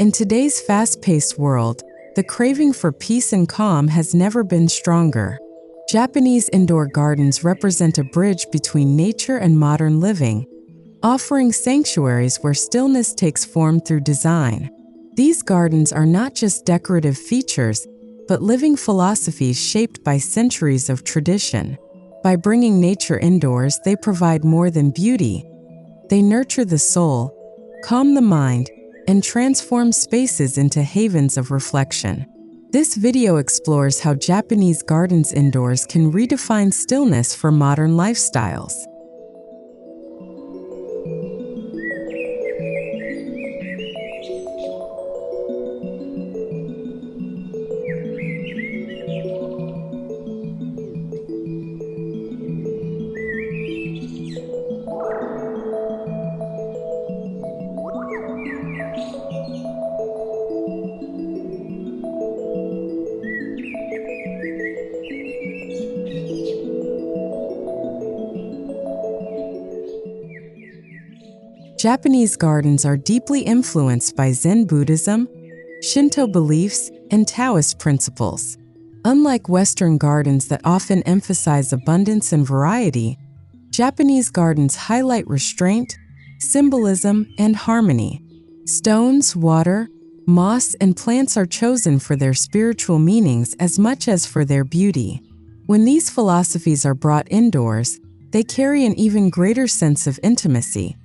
In today's fast-paced world, the craving for peace and calm has never been stronger. Japanese indoor gardens represent a bridge between nature and modern living, offering sanctuaries where stillness takes form through design. These gardens are not just decorative features, but living philosophies shaped by centuries of tradition. By bringing nature indoors, they provide more than beauty. They nurture the soul, calm the mind, and transform spaces into havens of reflection. This video explores how Japanese gardens indoors can redefine stillness for modern lifestyles. Japanese gardens are deeply influenced by Zen Buddhism, Shinto beliefs, and Taoist principles. Unlike Western gardens that often emphasize abundance and variety, Japanese gardens highlight restraint, symbolism, and harmony. Stones, water, moss, and plants are chosen for their spiritual meanings as much as for their beauty. When these philosophies are brought indoors, they carry an even greater sense of intimacy,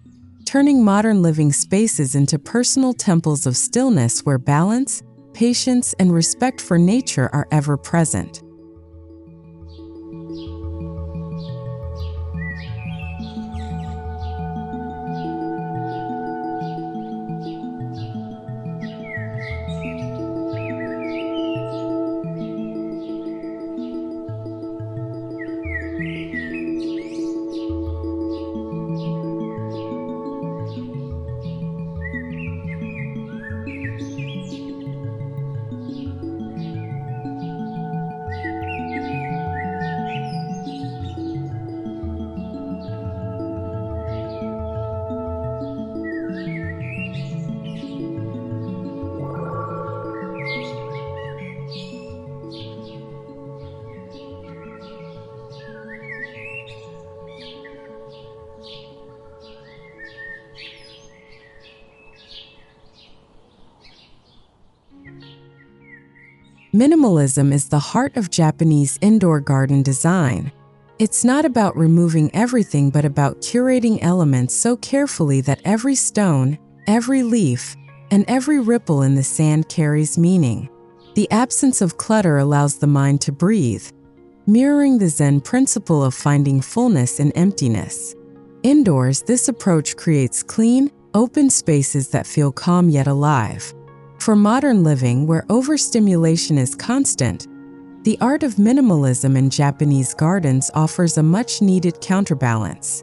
turning modern living spaces into personal temples of stillness where balance, patience, and respect for nature are ever present. Minimalism is the heart of Japanese indoor garden design. It's not about removing everything but about curating elements so carefully that every stone, every leaf, and every ripple in the sand carries meaning. The absence of clutter allows the mind to breathe, mirroring the Zen principle of finding fullness in emptiness. Indoors, this approach creates clean, open spaces that feel calm yet alive. For modern living, where overstimulation is constant, the art of minimalism in Japanese gardens offers a much-needed counterbalance.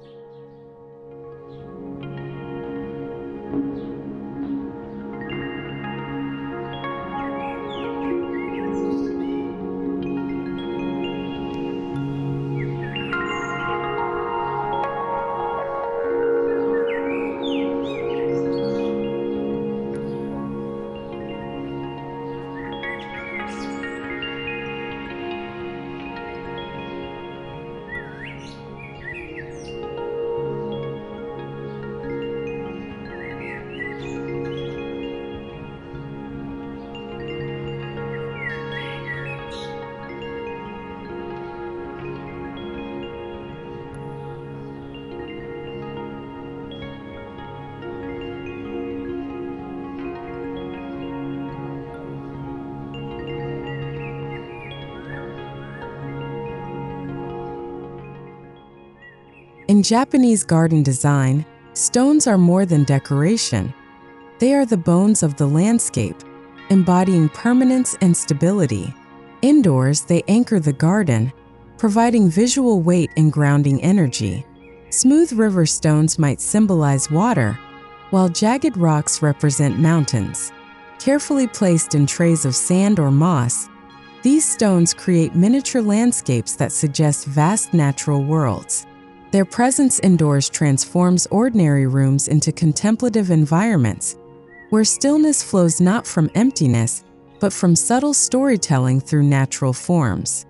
In Japanese garden design, stones are more than decoration. They are the bones of the landscape, embodying permanence and stability. Indoors, they anchor the garden, providing visual weight and grounding energy. Smooth river stones might symbolize water, while jagged rocks represent mountains. Carefully placed in trays of sand or moss, these stones create miniature landscapes that suggest vast natural worlds. Their presence indoors transforms ordinary rooms into contemplative environments, where stillness flows not from emptiness, but from subtle storytelling through natural forms.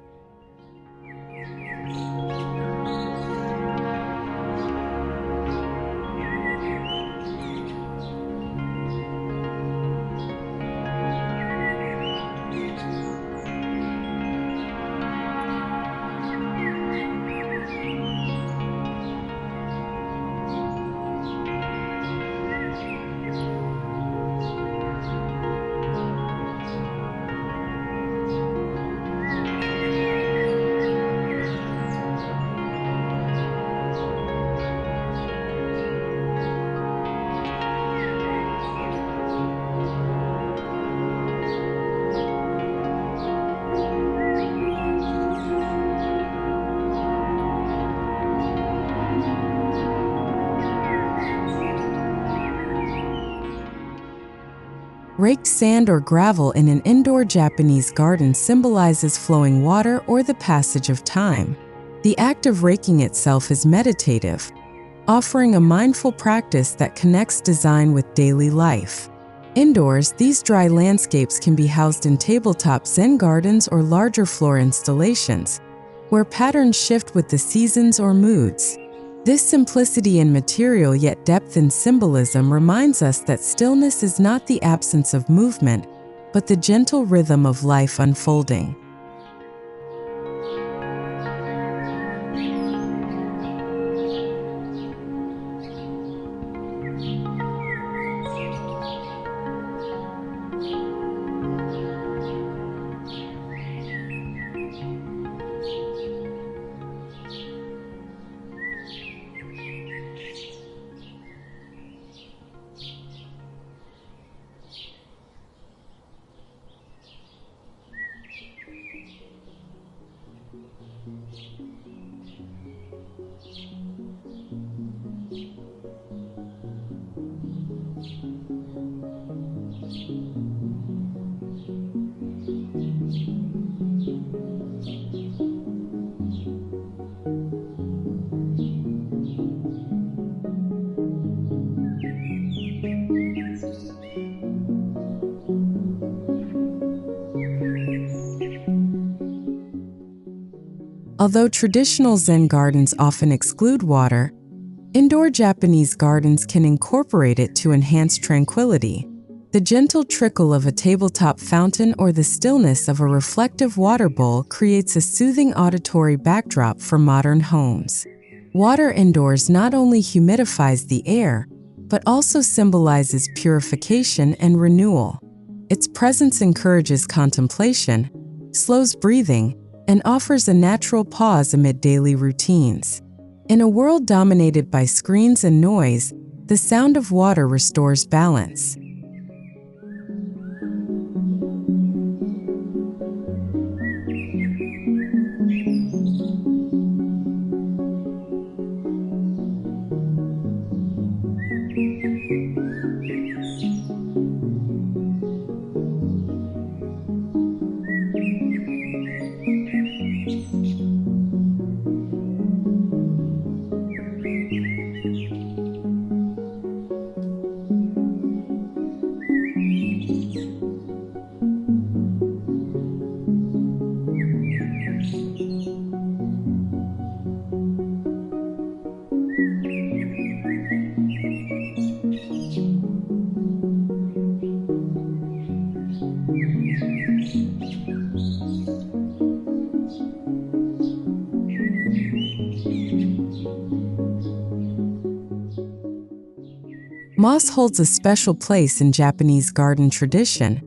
Raked sand or gravel in an indoor Japanese garden symbolizes flowing water or the passage of time. The act of raking itself is meditative, offering a mindful practice that connects design with daily life. Indoors, these dry landscapes can be housed in tabletop Zen gardens or larger floor installations, where patterns shift with the seasons or moods. This simplicity in material yet depth in symbolism reminds us that stillness is not the absence of movement, but the gentle rhythm of life unfolding. Although traditional Zen gardens often exclude water, indoor Japanese gardens can incorporate it to enhance tranquility. The gentle trickle of a tabletop fountain or the stillness of a reflective water bowl creates a soothing auditory backdrop for modern homes. Water indoors not only humidifies the air, but also symbolizes purification and renewal. Its presence encourages contemplation, slows breathing, and offers a natural pause amid daily routines. In a world dominated by screens and noise, the sound of water restores balance. Moss holds a special place in Japanese garden tradition,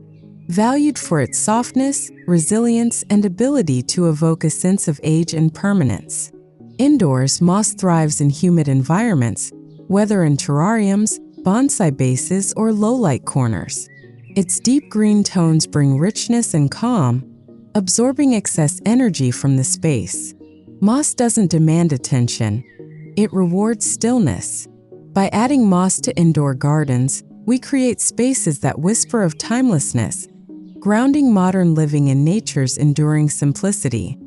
valued for its softness, resilience, and ability to evoke a sense of age and permanence. Indoors, moss thrives in humid environments, whether in terrariums, bonsai bases, or low-light corners. Its deep green tones bring richness and calm, absorbing excess energy from the space. Moss doesn't demand attention, it rewards stillness. By adding moss to indoor gardens, we create spaces that whisper of timelessness, grounding modern living in nature's enduring simplicity.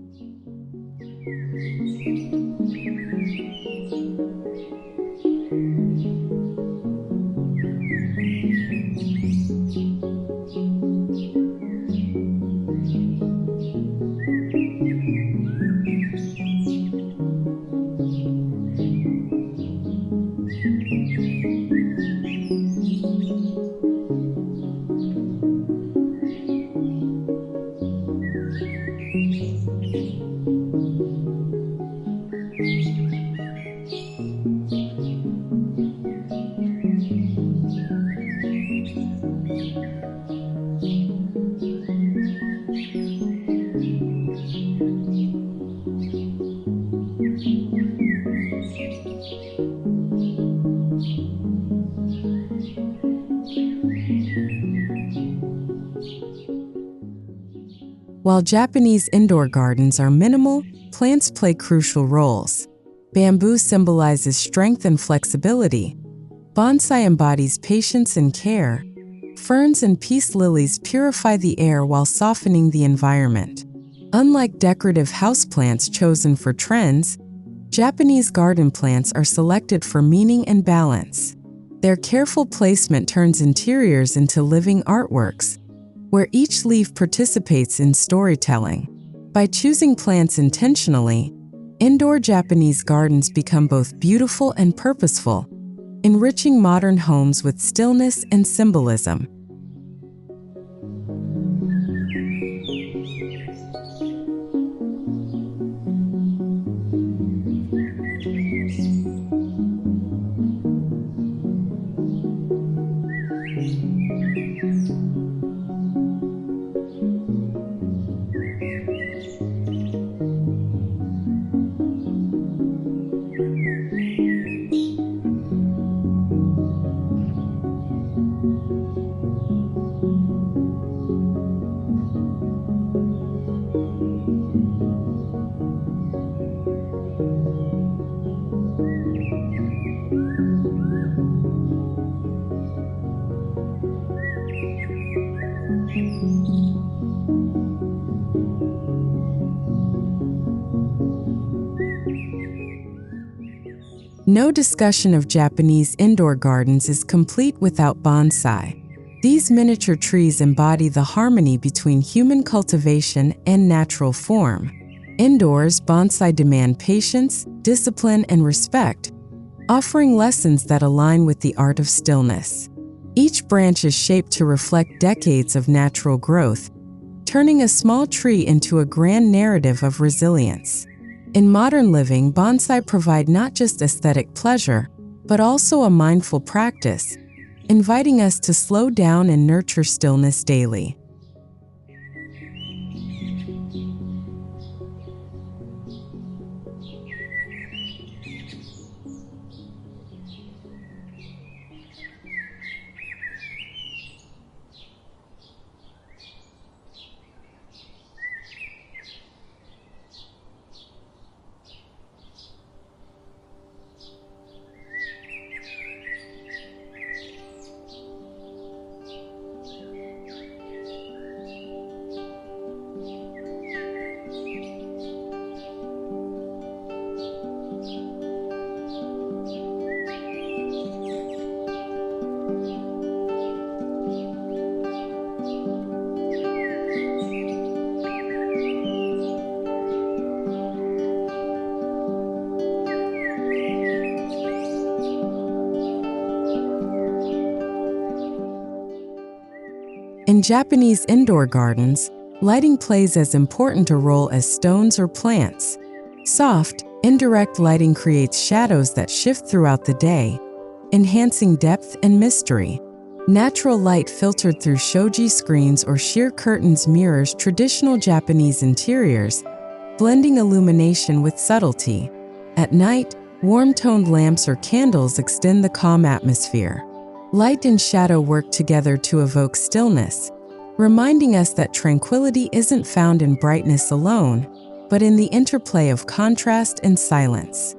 While Japanese indoor gardens are minimal, plants play crucial roles. Bamboo symbolizes strength and flexibility. Bonsai embodies patience and care. Ferns and peace lilies purify the air while softening the environment. Unlike decorative houseplants chosen for trends, Japanese garden plants are selected for meaning and balance. Their careful placement turns interiors into living artworks, where each leaf participates in storytelling. By choosing plants intentionally, indoor Japanese gardens become both beautiful and purposeful, enriching modern homes with stillness and symbolism. No discussion of Japanese indoor gardens is complete without bonsai. These miniature trees embody the harmony between human cultivation and natural form. Indoors, bonsai demand patience, discipline, and respect, offering lessons that align with the art of stillness. Each branch is shaped to reflect decades of natural growth, turning a small tree into a grand narrative of resilience. In modern living, bonsai provide not just aesthetic pleasure, but also a mindful practice, inviting us to slow down and nurture stillness daily. In Japanese indoor gardens, lighting plays as important a role as stones or plants. Soft, indirect lighting creates shadows that shift throughout the day, enhancing depth and mystery. Natural light filtered through shoji screens or sheer curtains mirrors traditional Japanese interiors, blending illumination with subtlety. At night, warm-toned lamps or candles extend the calm atmosphere. Light and shadow work together to evoke stillness, reminding us that tranquility isn't found in brightness alone, but in the interplay of contrast and silence.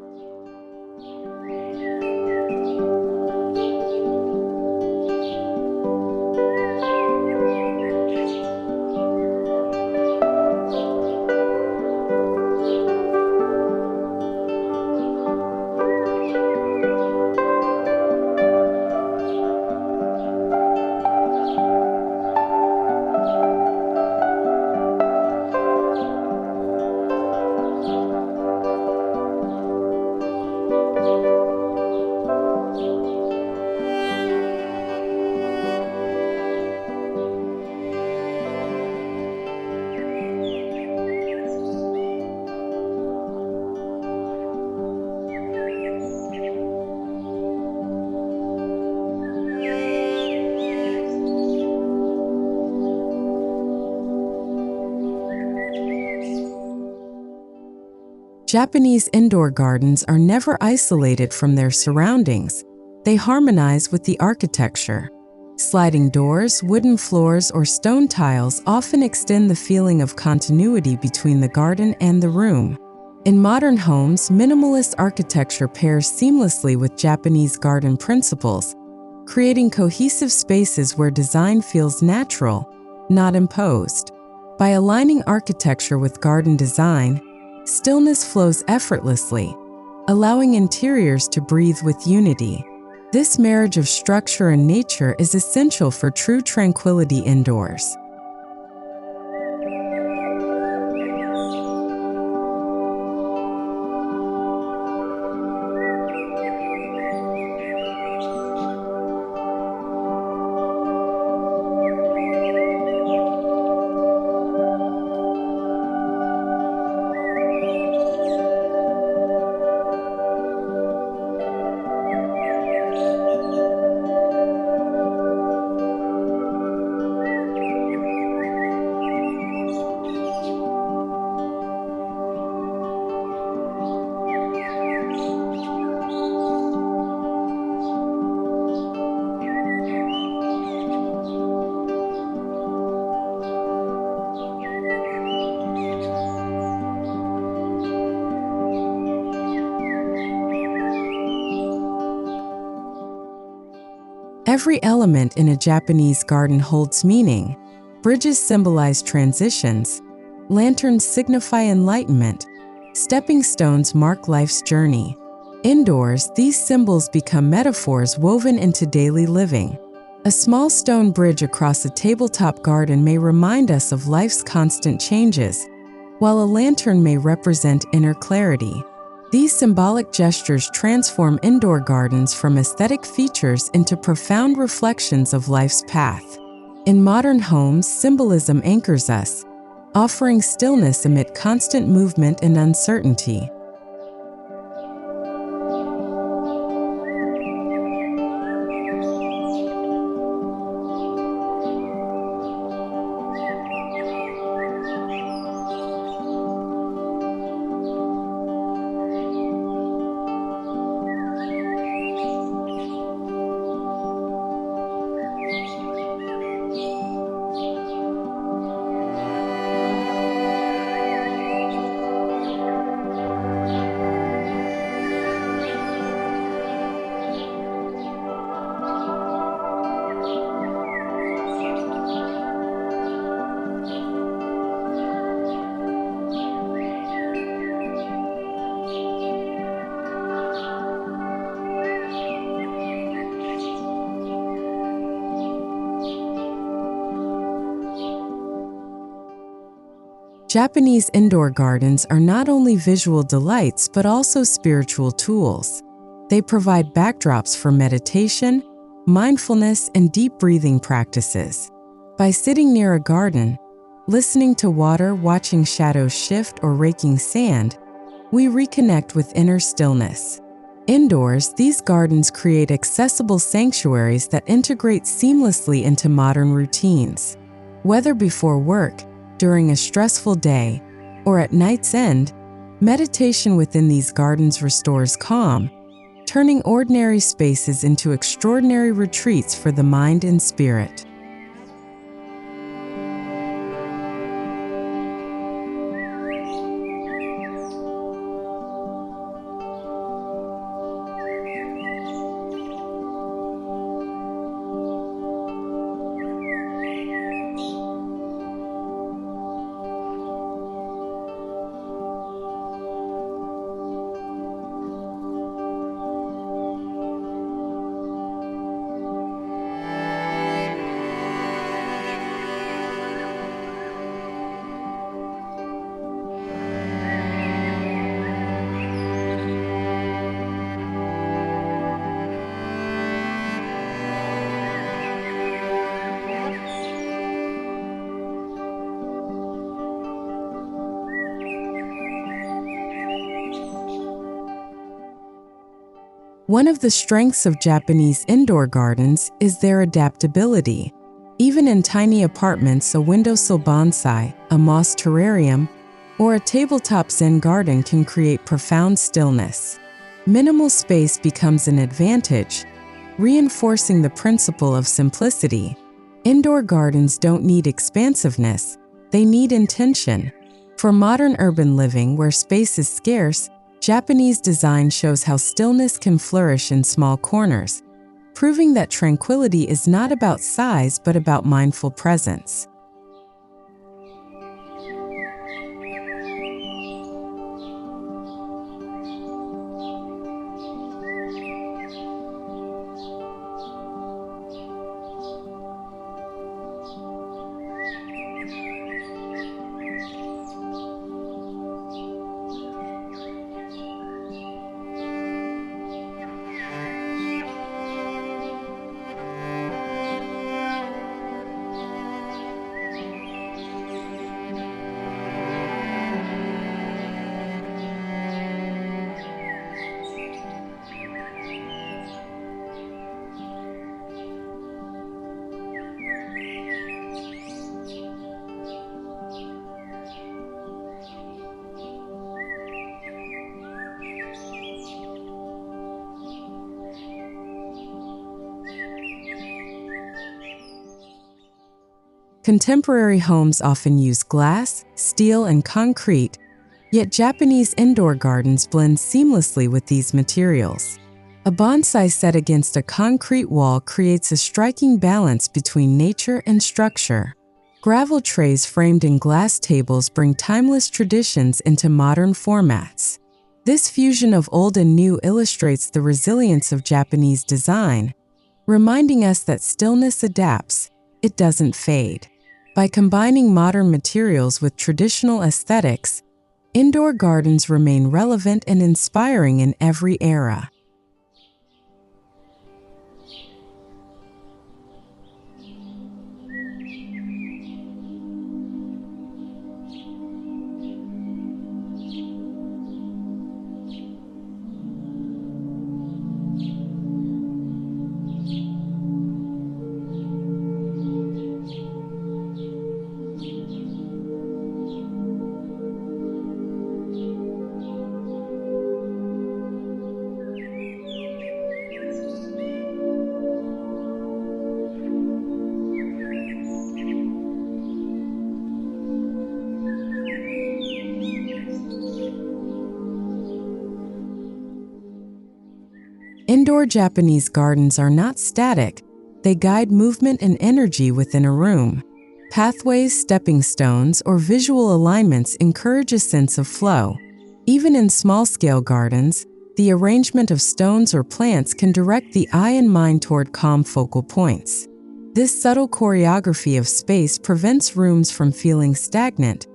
Japanese indoor gardens are never isolated from their surroundings. They harmonize with the architecture. Sliding doors, wooden floors, or stone tiles often extend the feeling of continuity between the garden and the room. In modern homes, minimalist architecture pairs seamlessly with Japanese garden principles, creating cohesive spaces where design feels natural, not imposed. By aligning architecture with garden design, stillness flows effortlessly, allowing interiors to breathe with unity. This marriage of structure and nature is essential for true tranquility indoors. Every element in a Japanese garden holds meaning. Bridges symbolize transitions, lanterns signify enlightenment, stepping stones mark life's journey. Indoors, these symbols become metaphors woven into daily living. A small stone bridge across a tabletop garden may remind us of life's constant changes, while a lantern may represent inner clarity. These symbolic gestures transform indoor gardens from aesthetic features into profound reflections of life's path. In modern homes, symbolism anchors us, offering stillness amid constant movement and uncertainty. Japanese indoor gardens are not only visual delights but also spiritual tools. They provide backdrops for meditation, mindfulness, and deep breathing practices. By sitting near a garden, listening to water, watching shadows shift, or raking sand, we reconnect with inner stillness. Indoors, these gardens create accessible sanctuaries that integrate seamlessly into modern routines. Whether before work, during a stressful day, or at night's end, meditation within these gardens restores calm, turning ordinary spaces into extraordinary retreats for the mind and spirit. One of the strengths of Japanese indoor gardens is their adaptability. Even in tiny apartments, a windowsill bonsai, a moss terrarium, or a tabletop Zen garden can create profound stillness. Minimal space becomes an advantage, reinforcing the principle of simplicity. Indoor gardens don't need expansiveness, they need intention. For modern urban living where space is scarce, Japanese design shows how stillness can flourish in small corners, proving that tranquility is not about size but about mindful presence. Contemporary homes often use glass, steel, and concrete, yet Japanese indoor gardens blend seamlessly with these materials. A bonsai set against a concrete wall creates a striking balance between nature and structure. Gravel trays framed in glass tables bring timeless traditions into modern formats. This fusion of old and new illustrates the resilience of Japanese design, reminding us that stillness adapts, it doesn't fade. By combining modern materials with traditional aesthetics, indoor gardens remain relevant and inspiring in every era. Indoor Japanese gardens are not static, they guide movement and energy within a room. Pathways, stepping stones, or visual alignments encourage a sense of flow. Even in small-scale gardens, the arrangement of stones or plants can direct the eye and mind toward calm focal points. This subtle choreography of space prevents rooms from feeling stagnant,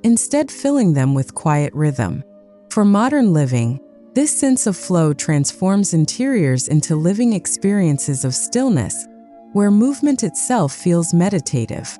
instead filling them with quiet rhythm. For modern living, this sense of flow transforms interiors into living experiences of stillness, where movement itself feels meditative.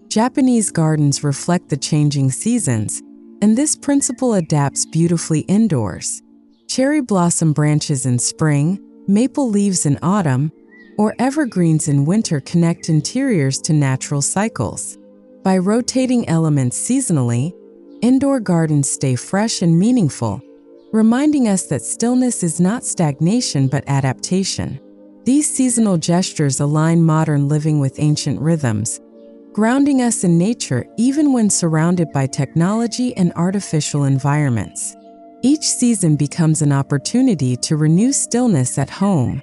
Japanese gardens reflect the changing seasons, and this principle adapts beautifully indoors. Cherry blossom branches in spring, maple leaves in autumn, or evergreens in winter connect interiors to natural cycles. By rotating elements seasonally, indoor gardens stay fresh and meaningful, reminding us that stillness is not stagnation but adaptation. These seasonal gestures align modern living with ancient rhythms, grounding us in nature even when surrounded by technology and artificial environments. Each season becomes an opportunity to renew stillness at home.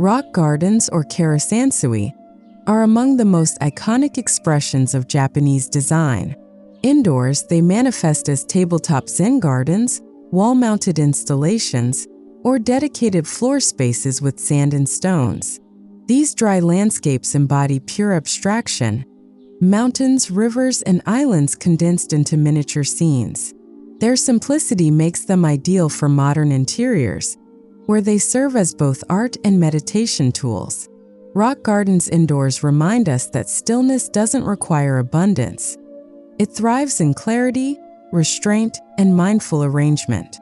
Rock gardens, or karasansui, are among the most iconic expressions of Japanese design. Indoors, they manifest as tabletop Zen gardens, wall-mounted installations, or dedicated floor spaces with sand and stones. These dry landscapes embody pure abstraction, mountains, rivers, and islands condensed into miniature scenes. Their simplicity makes them ideal for modern interiors, where they serve as both art and meditation tools. Rock gardens indoors remind us that stillness doesn't require abundance. It thrives in clarity, restraint, and mindful arrangement.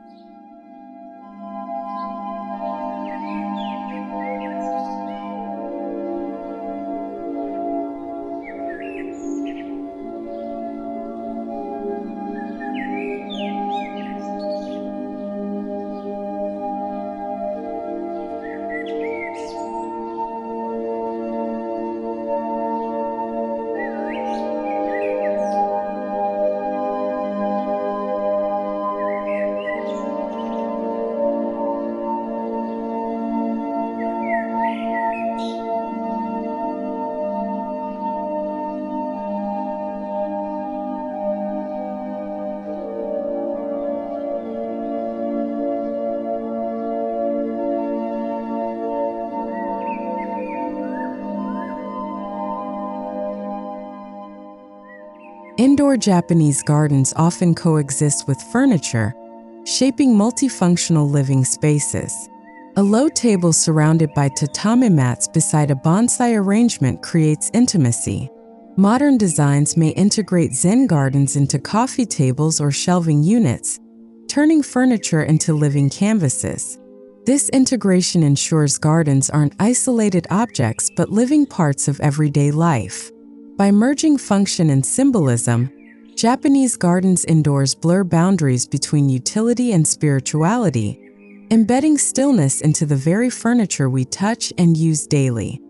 Indoor Japanese gardens often coexist with furniture, shaping multifunctional living spaces. A low table surrounded by tatami mats beside a bonsai arrangement creates intimacy. Modern designs may integrate Zen gardens into coffee tables or shelving units, turning furniture into living canvases. This integration ensures gardens aren't isolated objects but living parts of everyday life. By merging function and symbolism, Japanese gardens indoors blur boundaries between utility and spirituality, embedding stillness into the very furniture we touch and use daily.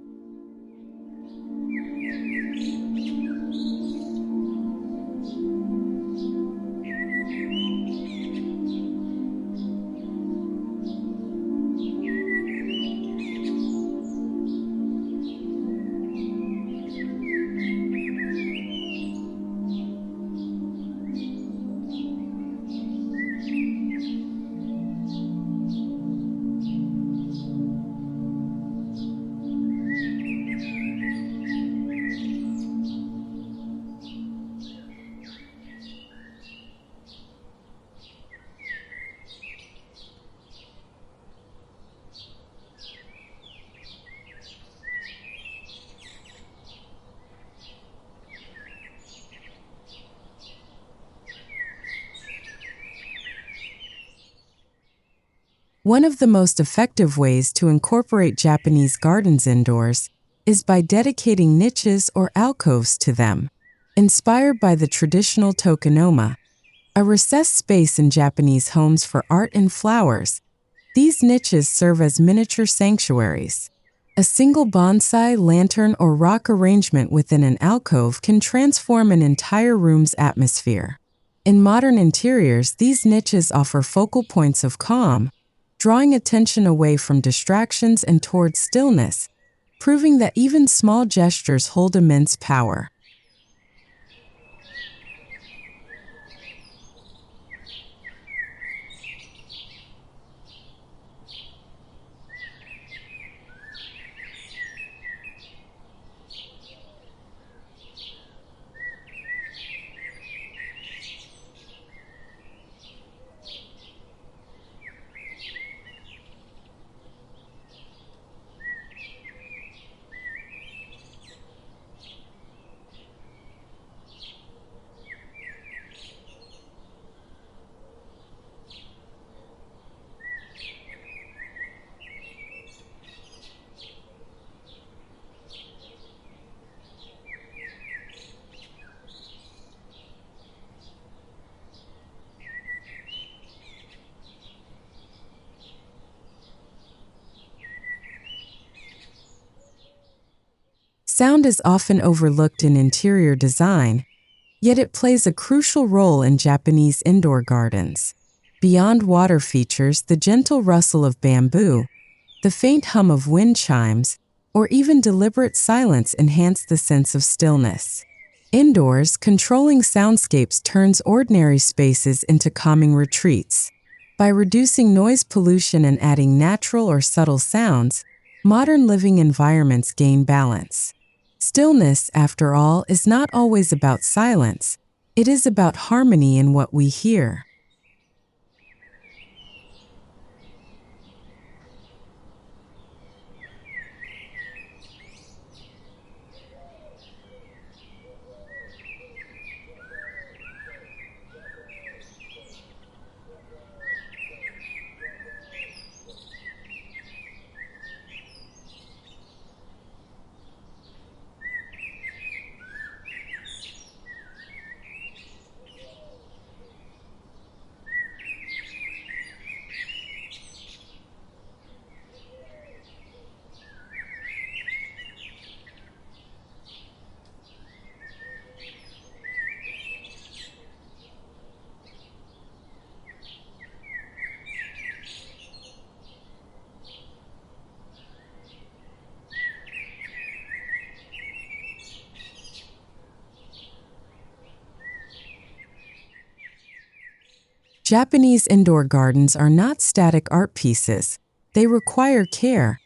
One of the most effective ways to incorporate Japanese gardens indoors is by dedicating niches or alcoves to them. Inspired by the traditional tokonoma, a recessed space in Japanese homes for art and flowers, these niches serve as miniature sanctuaries. A single bonsai, lantern, or rock arrangement within an alcove can transform an entire room's atmosphere. In modern interiors, these niches offer focal points of calm, drawing attention away from distractions and towards stillness, proving that even small gestures hold immense power. Sound is often overlooked in interior design, yet it plays a crucial role in Japanese indoor gardens. Beyond water features, the gentle rustle of bamboo, the faint hum of wind chimes, or even deliberate silence enhance the sense of stillness. Indoors, controlling soundscapes turns ordinary spaces into calming retreats. By reducing noise pollution and adding natural or subtle sounds, modern living environments gain balance. Stillness, after all, is not always about silence. It is about harmony in what we hear. Japanese indoor gardens are not static art pieces. They require care,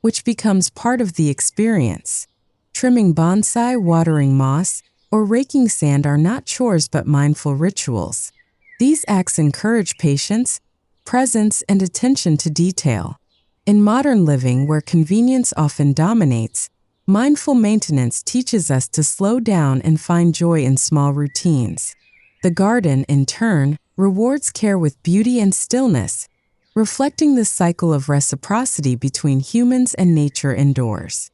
which becomes part of the experience. Trimming bonsai, watering moss, or raking sand are not chores but mindful rituals. These acts encourage patience, presence, and attention to detail. In modern living, where convenience often dominates, mindful maintenance teaches us to slow down and find joy in small routines. The garden, in turn, rewards care with beauty and stillness, reflecting the cycle of reciprocity between humans and nature indoors.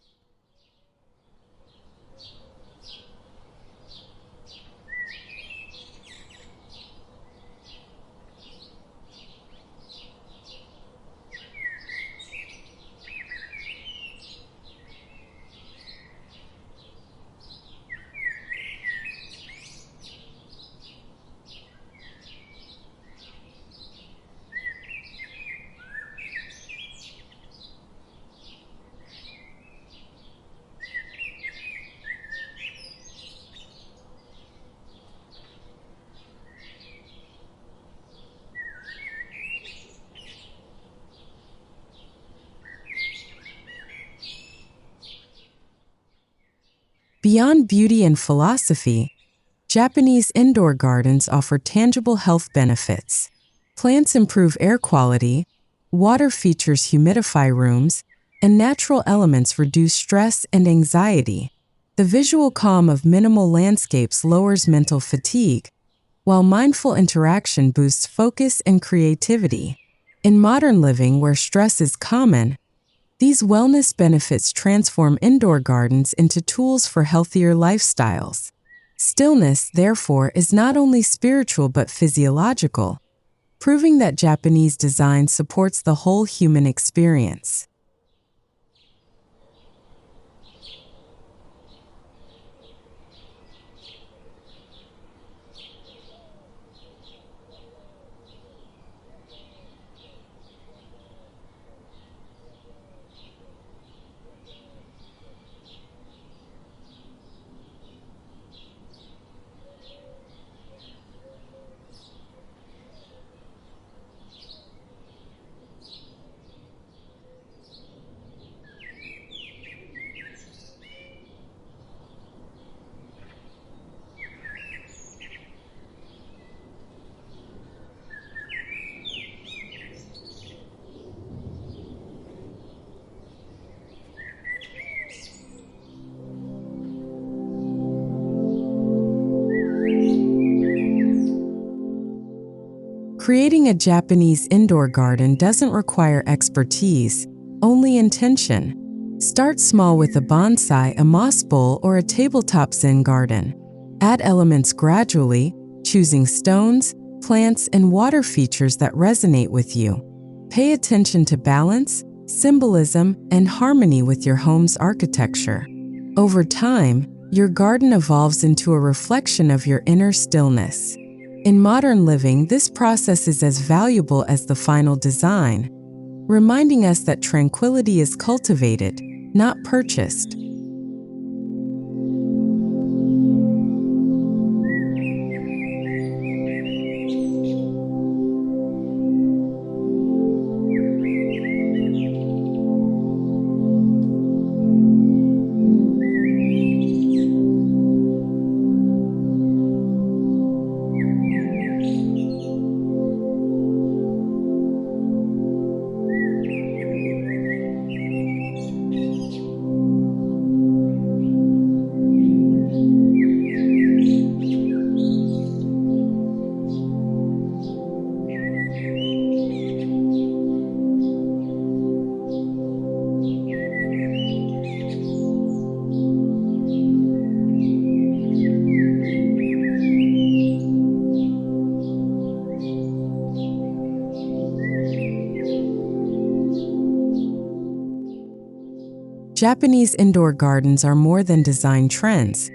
Beyond beauty and philosophy, Japanese indoor gardens offer tangible health benefits. Plants improve air quality, water features humidify rooms, and natural elements reduce stress and anxiety. The visual calm of minimal landscapes lowers mental fatigue, while mindful interaction boosts focus and creativity. In modern living, where stress is common, these wellness benefits transform indoor gardens into tools for healthier lifestyles. Stillness, therefore, is not only spiritual but physiological, proving that Japanese design supports the whole human experience. Creating a Japanese indoor garden doesn't require expertise, only intention. Start small with a bonsai, a moss bowl, or a tabletop Zen garden. Add elements gradually, choosing stones, plants, and water features that resonate with you. Pay attention to balance, symbolism, and harmony with your home's architecture. Over time, your garden evolves into a reflection of your inner stillness. In modern living, this process is as valuable as the final design, reminding us that tranquility is cultivated, not purchased. Japanese indoor gardens are more than design trends.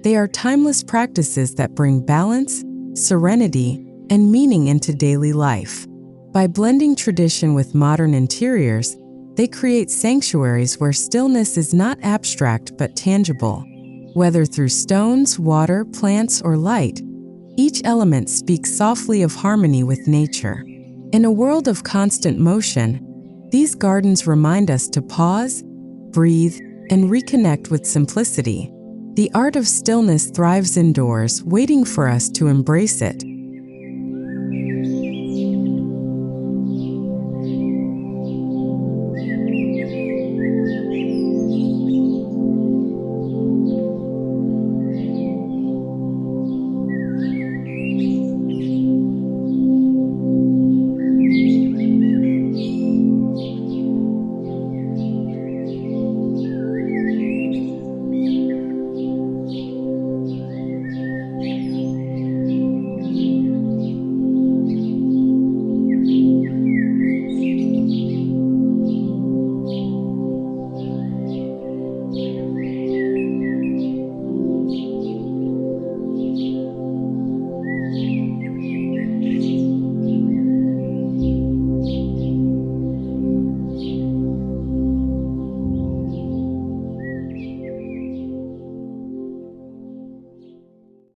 They are timeless practices that bring balance, serenity, and meaning into daily life. By blending tradition with modern interiors, they create sanctuaries where stillness is not abstract but tangible. Whether through stones, water, plants, or light, each element speaks softly of harmony with nature. In a world of constant motion, these gardens remind us to pause, breathe, and reconnect with simplicity. The art of stillness thrives indoors, waiting for us to embrace it.